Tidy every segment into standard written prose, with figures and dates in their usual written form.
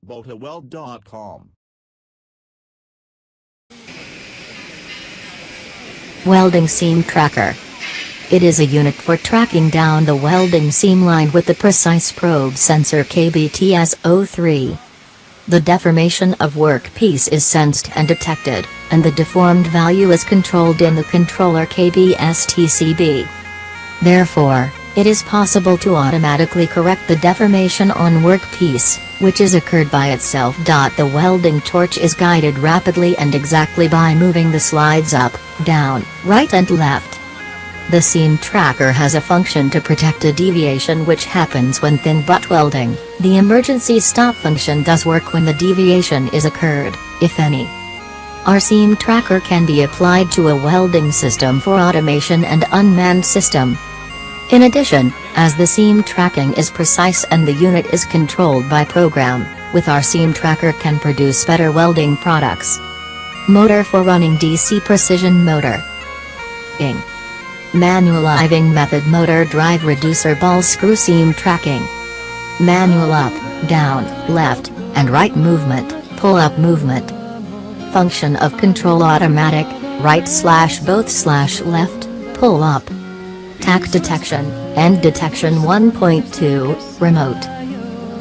BOTAWeld.com. Welding seam tracker. It is a unit for tracking down the welding seam line with the precise probe sensor KBTS03. The deformation of workpiece is sensed and detected, and the deformed value is controlled in the controller KBSTCB. Therefore, it is possible to automatically correct the deformation on workpiece, which is occurred by itself. The welding torch is guided rapidly and exactly by moving the slides up, down, right and left. The seam tracker has a function to protect a deviation which happens when thin butt welding. The emergency stop function does work when the deviation is occurred, if any. Our seam tracker can be applied to a welding system for automation and unmanned system. In addition, as the seam tracking is precise and the unit is controlled by program, with our seam tracker can produce better welding products. Motor for running DC precision motor. Manual driving method motor drive reducer ball screw seam tracking. Manual up, down, left, and right movement, pull up movement. Function of control automatic, right/both/left, pull up. Tack detection, end detection 1.2, remote.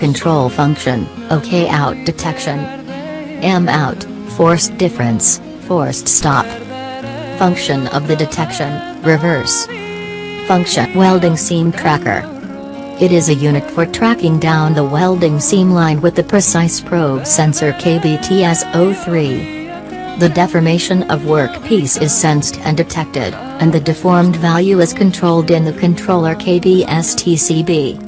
Control function, OK out detection. M out, forced difference, forced stop. Function of the detection, reverse. Function welding seam tracker. It is a unit for tracking down the welding seam line with the precise probe sensor KBTS03. The deformation of workpiece is sensed and detected, and the deformed value is controlled in the controller KBSTCB.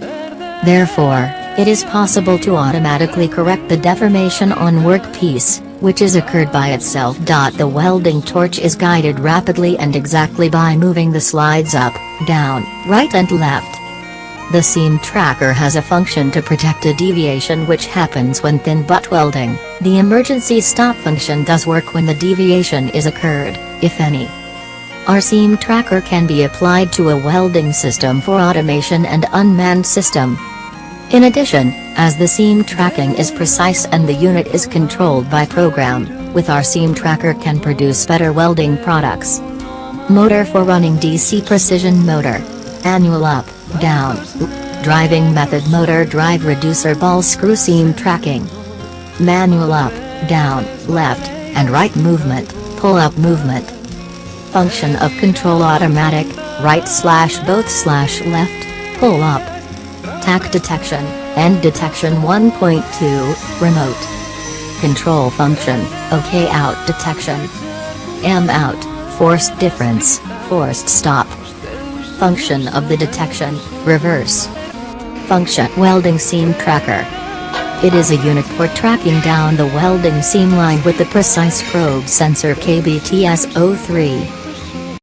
Therefore, it is possible to automatically correct the deformation on workpiece, which is occurred by itself. The welding torch is guided rapidly and exactly by moving the slides up, down, right and left. The seam tracker has a function to protect a deviation which happens when thin butt welding. The emergency stop function does work when the deviation is occurred, if any. Our seam tracker can be applied to a welding system for automation and unmanned system. In addition, as the seam tracking is precise and the unit is controlled by program, with our seam tracker can produce better welding products. Motor for running DC precision motor. Manual up, down, driving method motor drive reducer ball screw seam tracking. Manual up, down, left, and right movement, pull up movement. Function of control automatic, right/both/left, pull up. Tack detection, end detection 1.2, remote. Control function, OK out detection. M out, forced difference, forced stop. Function of the detection, reverse. Function welding seam tracker. It is a unit for tracking down the welding seam line with the precise probe sensor KBTS03.